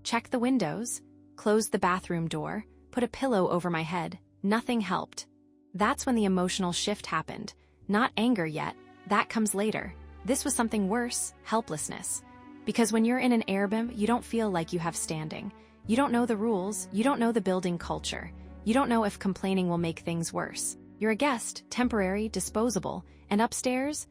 checked the windows, closed the bathroom door, put a pillow over my head. Nothing helped. That's when the emotional shift happened. Not anger yet, that comes later. This was something worse, helplessness. Because when you're in an airbnb, you don't feel like you have standing. You don't know the rules, you don't know the building culture. You don't know if complaining will make things worse. You're a guest, temporary, disposable, and upstairs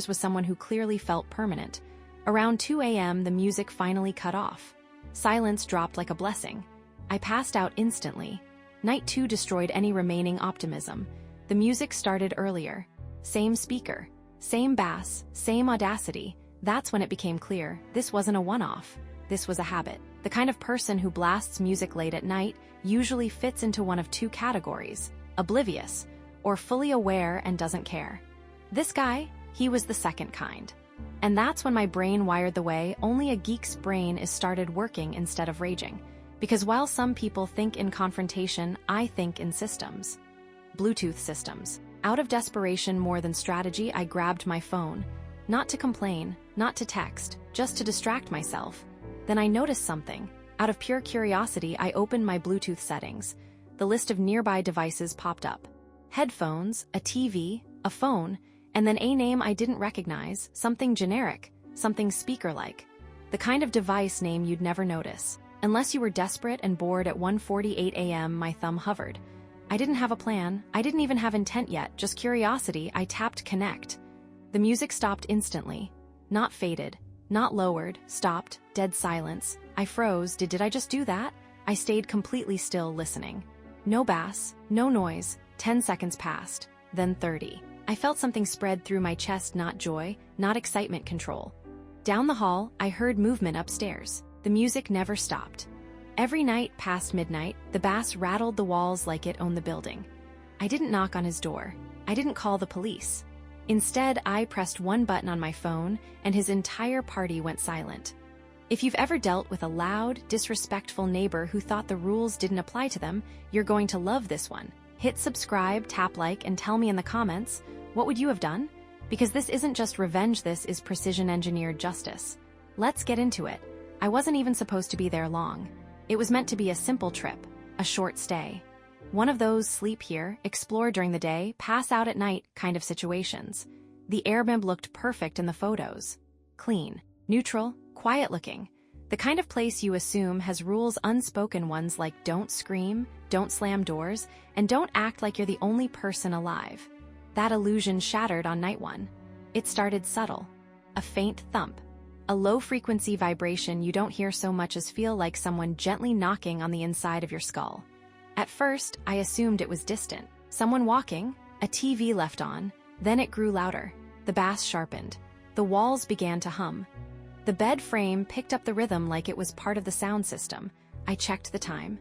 was someone who clearly felt permanent. Around 2 a.m., the music finally cut off. Silence dropped like a blessing. I passed out instantly. Night 2 destroyed any remaining optimism. The music started earlier. Same speaker, same bass, same audacity. That's when it became clear, this wasn't a one-off. This was a habit. The kind of person who blasts music late at night usually fits into one of two categories: oblivious, or fully aware and doesn't care. This guy, he was the second kind. And that's when my brain wired the way only a geek's brain is started working instead of raging. Because while some people think in confrontation, I think in systems. Bluetooth systems. Out of desperation more than strategy, I grabbed my phone. Not to complain, not to text, just to distract myself. Then I noticed something. Out of pure curiosity, I opened my Bluetooth settings. The list of nearby devices popped up. Headphones, a TV, a phone, and then a name I didn't recognize, something generic, something speaker-like. The kind of device name you'd never notice. Unless you were desperate and bored at 1:48 a.m., my thumb hovered. I didn't have a plan, I didn't even have intent yet, just curiosity. I tapped connect. The music stopped instantly. Not faded, not lowered, stopped, dead silence. I froze. Did I just do that? I stayed completely still, listening. No bass, no noise. 10 seconds passed, then 30. I felt something spread through my chest, not joy, not excitement, control. Down the hall, I heard movement upstairs. The music never stopped. Every night past midnight, the bass rattled the walls like it owned the building. I didn't knock on his door. I didn't call the police. Instead, I pressed one button on my phone, and his entire party went silent. If you've ever dealt with a loud, disrespectful neighbor who thought the rules didn't apply to them, you're going to love this one. Hit subscribe, tap like, and tell me in the comments, what would you have done? Because this isn't just revenge, this is precision-engineered justice. Let's get into it. I wasn't even supposed to be there long. It was meant to be a simple trip, a short stay. One of those sleep here, explore during the day, pass out at night kind of situations. The airbnb looked perfect in the photos. Clean, neutral, quiet looking. The kind of place you assume has rules, unspoken ones like don't scream, don't slam doors, and don't act like you're the only person alive. That illusion shattered on night 1. It started subtle. A faint thump. A low-frequency vibration you don't hear so much as feel like someone gently knocking on the inside of your skull. At first, I assumed it was distant. Someone walking, a TV left on, then it grew louder. The bass sharpened. The walls began to hum. The bed frame picked up the rhythm like it was part of the sound system. I checked the time.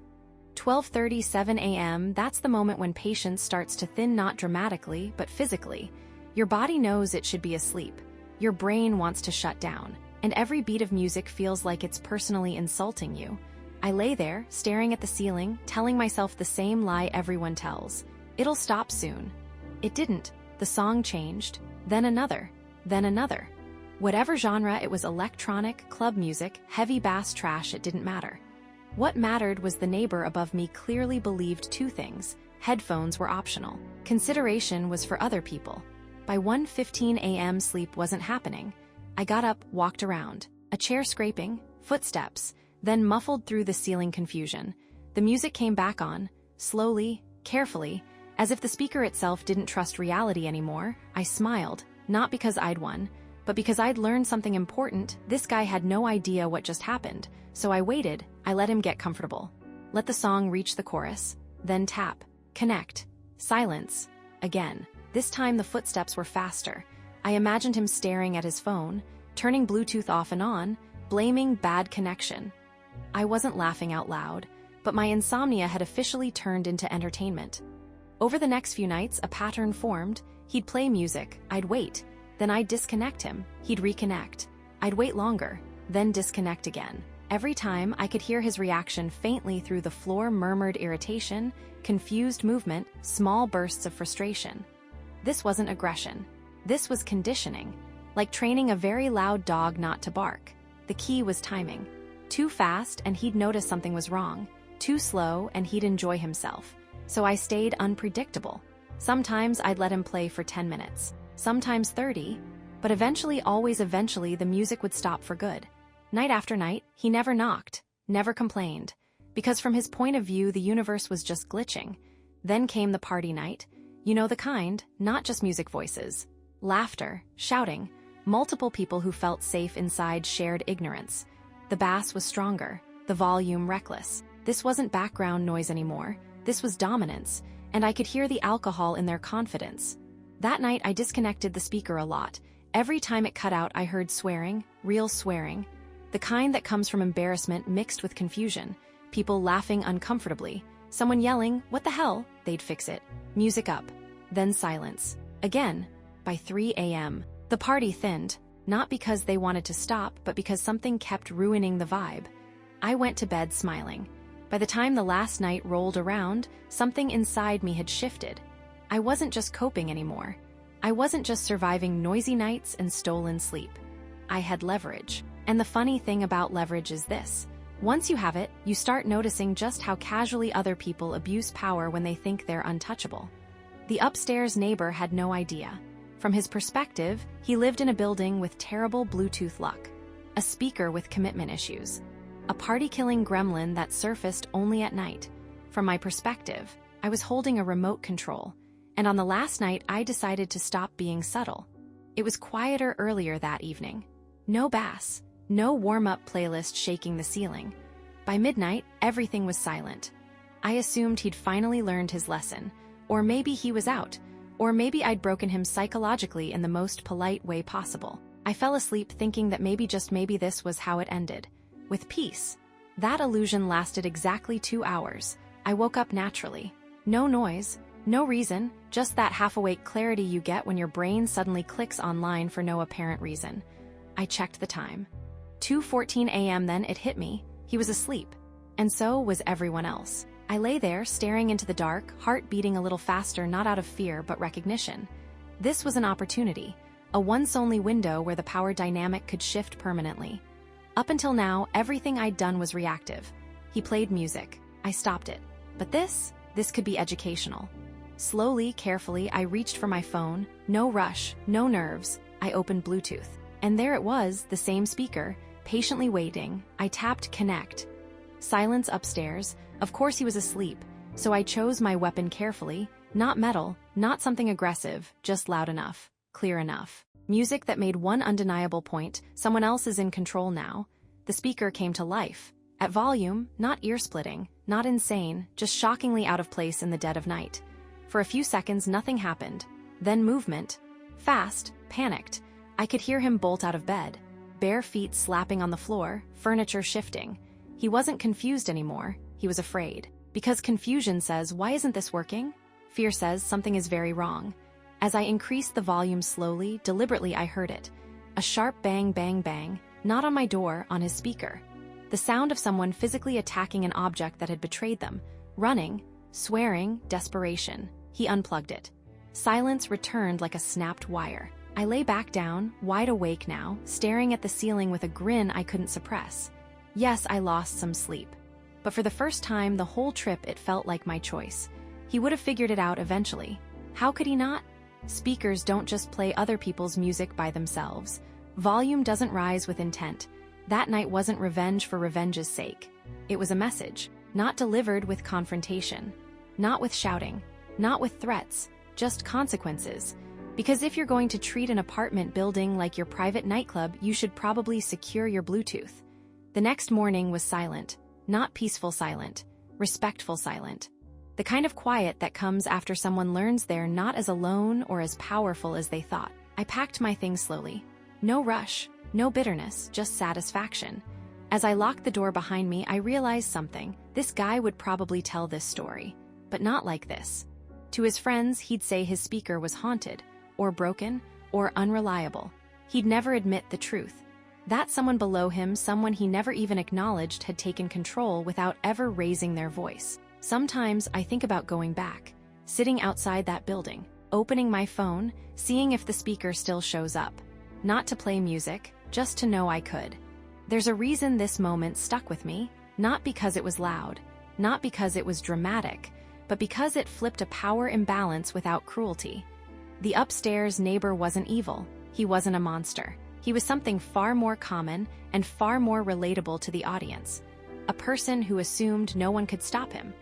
12:37 a.m., that's the moment when patience starts to thin, not dramatically, but physically. Your body knows it should be asleep. Your brain wants to shut down. And every beat of music feels like it's personally insulting you. I lay there, staring at the ceiling, telling myself the same lie everyone tells. It'll stop soon. It didn't. The song changed, then another, then another. Whatever genre it was, electronic, club music, heavy bass, trash, it didn't matter. What mattered was the neighbor above me clearly believed two things. Headphones were optional. Consideration was for other people. By 1:15 a.m. sleep wasn't happening. I got up, walked around. A chair scraping, footsteps, then muffled through the ceiling confusion. The music came back on, slowly, carefully, as if the speaker itself didn't trust reality anymore. I smiled, not because I'd won, but because I'd learned something important. This guy had no idea what just happened, so I waited. I let him get comfortable. Let the song reach the chorus, then tap, connect, silence, again. This time the footsteps were faster. I imagined him staring at his phone, turning Bluetooth off and on, blaming bad connection. I wasn't laughing out loud, but my insomnia had officially turned into entertainment. Over the next few nights, a pattern formed. He'd play music, I'd wait, then I'd disconnect him, he'd reconnect. I'd wait longer, then disconnect again. Every time, I could hear his reaction faintly through the floor, murmured irritation, confused movement, small bursts of frustration. This wasn't aggression. This was conditioning, like training a very loud dog not to bark. The key was timing. Too fast and he'd notice something was wrong. Too slow and he'd enjoy himself. So I stayed unpredictable. Sometimes I'd let him play for 10 minutes, sometimes 30, but eventually, always eventually, the music would stop for good. Night after night, he never knocked, never complained, because from his point of view, the universe was just glitching. Then came the party night. You know the kind, not just music voices. Laughter, shouting, multiple people who felt safe inside shared ignorance. The bass was stronger, the volume reckless. This wasn't background noise anymore. This was dominance, and I could hear the alcohol in their confidence. That night, I disconnected the speaker a lot. Every time it cut out, I heard swearing, real swearing. The kind that comes from embarrassment mixed with confusion. People laughing uncomfortably. Someone yelling, "What the hell?" They'd fix it. Music up. Then silence. Again. By 3 a.m. The party thinned, not because they wanted to stop, but because something kept ruining the vibe. I went to bed smiling. By the time the last night rolled around, something inside me had shifted. I wasn't just coping anymore. I wasn't just surviving noisy nights and stolen sleep. I had leverage. And the funny thing about leverage is this. Once you have it, you start noticing just how casually other people abuse power when they think they're untouchable. The upstairs neighbor had no idea. From his perspective, he lived in a building with terrible Bluetooth luck, a speaker with commitment issues, a party-killing gremlin that surfaced only at night. From my perspective, I was holding a remote control, and on the last night I decided to stop being subtle. It was quieter earlier that evening. No bass, no warm-up playlist shaking the ceiling. By midnight, everything was silent. I assumed he'd finally learned his lesson, or maybe he was out, or maybe I'd broken him psychologically in the most polite way possible. I fell asleep thinking that maybe, just maybe, this was how it ended. With peace. That illusion lasted exactly 2 hours. I woke up naturally. No noise, no reason, just that half-awake clarity you get when your brain suddenly clicks online for no apparent reason. I checked the time. 2:14 a.m. Then it hit me. He was asleep. And so was everyone else. I lay there, staring into the dark, heart beating a little faster, not out of fear, but recognition. This was an opportunity, a once-only window where the power dynamic could shift permanently. Up until now, everything I'd done was reactive. He played music. I stopped it. But this could be educational. Slowly, carefully, I reached for my phone. No rush, no nerves. I opened Bluetooth. And there it was, the same speaker, patiently waiting. I tapped connect. Silence upstairs. Of course he was asleep, so I chose my weapon carefully. Not metal, not something aggressive, just loud enough, clear enough. Music that made one undeniable point: someone else is in control now. The speaker came to life. At volume, not ear-splitting, not insane, just shockingly out of place in the dead of night. For a few seconds, nothing happened. Then movement. Fast, panicked. I could hear him bolt out of bed. Bare feet slapping on the floor, furniture shifting. He wasn't confused anymore. He was afraid. Because confusion says, "Why isn't this working?" Fear says something is very wrong. As I increased the volume slowly, deliberately, I heard it. A sharp bang, bang, bang, not on my door, on his speaker. The sound of someone physically attacking an object that had betrayed them. Running, swearing, desperation. He unplugged it. Silence returned like a snapped wire. I lay back down, wide awake now, staring at the ceiling with a grin I couldn't suppress. Yes, I lost some sleep. But for the first time the whole trip, it felt like my choice. He would have figured it out eventually. How could he not? Speakers don't just play other people's music by themselves. Volume doesn't rise with intent. That night wasn't revenge for revenge's sake. It was a message, not delivered with confrontation, not with shouting, not with threats, just consequences. Because if you're going to treat an apartment building like your private nightclub, you should probably secure your Bluetooth. The next morning was silent, not peaceful silent, respectful silent. The kind of quiet that comes after someone learns they're not as alone or as powerful as they thought. I packed my things slowly. No rush, no bitterness, just satisfaction. As I locked the door behind me, I realized something. This guy would probably tell this story, but not like this. To his friends, he'd say his speaker was haunted, or broken, or unreliable. He'd never admit the truth. That someone below him, someone he never even acknowledged, had taken control without ever raising their voice. Sometimes I think about going back, sitting outside that building, opening my phone, seeing if the speaker still shows up. Not to play music, just to know I could. There's a reason this moment stuck with me, not because it was loud, not because it was dramatic, but because it flipped a power imbalance without cruelty. The upstairs neighbor wasn't evil. He wasn't a monster. He was something far more common and far more relatable to the audience. A person who assumed no one could stop him.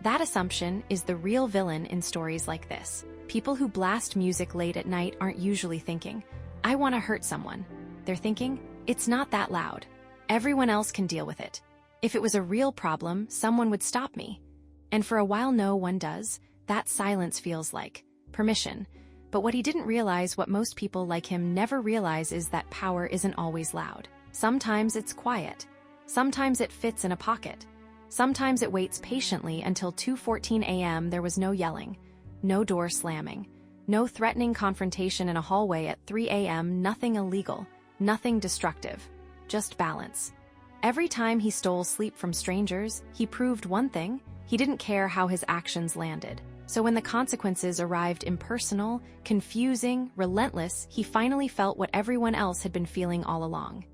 That assumption is the real villain in stories like this. People who blast music late at night aren't usually thinking, "I want to hurt someone." They're thinking, "It's not that loud. Everyone else can deal with it. If it was a real problem, someone would stop me." And for a while no one does, that silence feels like permission. But what he didn't realize, what most people like him never realize, is that power isn't always loud. Sometimes it's quiet. Sometimes it fits in a pocket. Sometimes it waits patiently until 2:14 a.m. there was no yelling, no door slamming, no threatening confrontation in a hallway at 3 a.m., nothing illegal, nothing destructive, just balance. Every time he stole sleep from strangers, he proved one thing: he didn't care how his actions landed. So when the consequences arrived impersonal, confusing, relentless, he finally felt what everyone else had been feeling all along: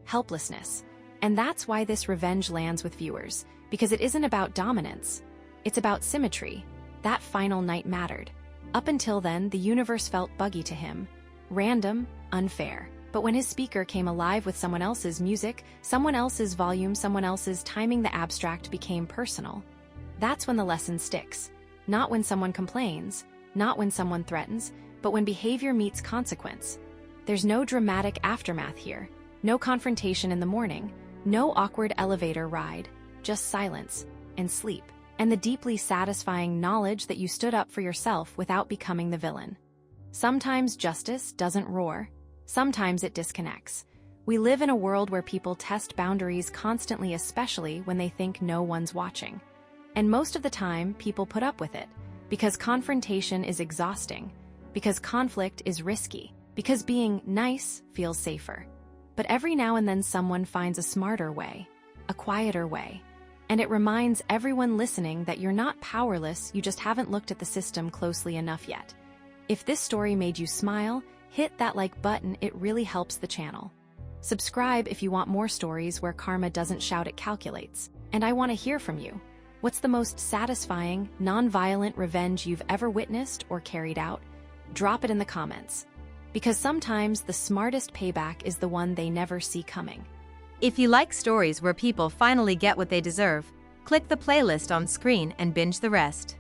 helplessness. And that's why this revenge lands with viewers, because it isn't about dominance. It's about symmetry. That final night mattered. Up until then, the universe felt buggy to him, random, unfair. But when his speaker came alive with someone else's music, someone else's volume, someone else's timing, the abstract became personal. That's when the lesson sticks. Not when someone complains, not when someone threatens, but when behavior meets consequence. There's no dramatic aftermath here, no confrontation in the morning, no awkward elevator ride, just silence and sleep, and the deeply satisfying knowledge that you stood up for yourself without becoming the villain. Sometimes justice doesn't roar. Sometimes it disconnects. We live in a world where people test boundaries constantly, especially when they think no one's watching. And most of the time, people put up with it, because confrontation is exhausting, because conflict is risky, because being nice feels safer. But every now and then someone finds a smarter way, a quieter way, and it reminds everyone listening that you're not powerless, you just haven't looked at the system closely enough yet. If this story made you smile, hit that like button, it really helps the channel. Subscribe if you want more stories where karma doesn't shout, it calculates. And I want to hear from you. What's the most satisfying, non-violent revenge you've ever witnessed or carried out? Drop it in the comments. Because sometimes the smartest payback is the one they never see coming. If you like stories where people finally get what they deserve, click the playlist on screen and binge the rest.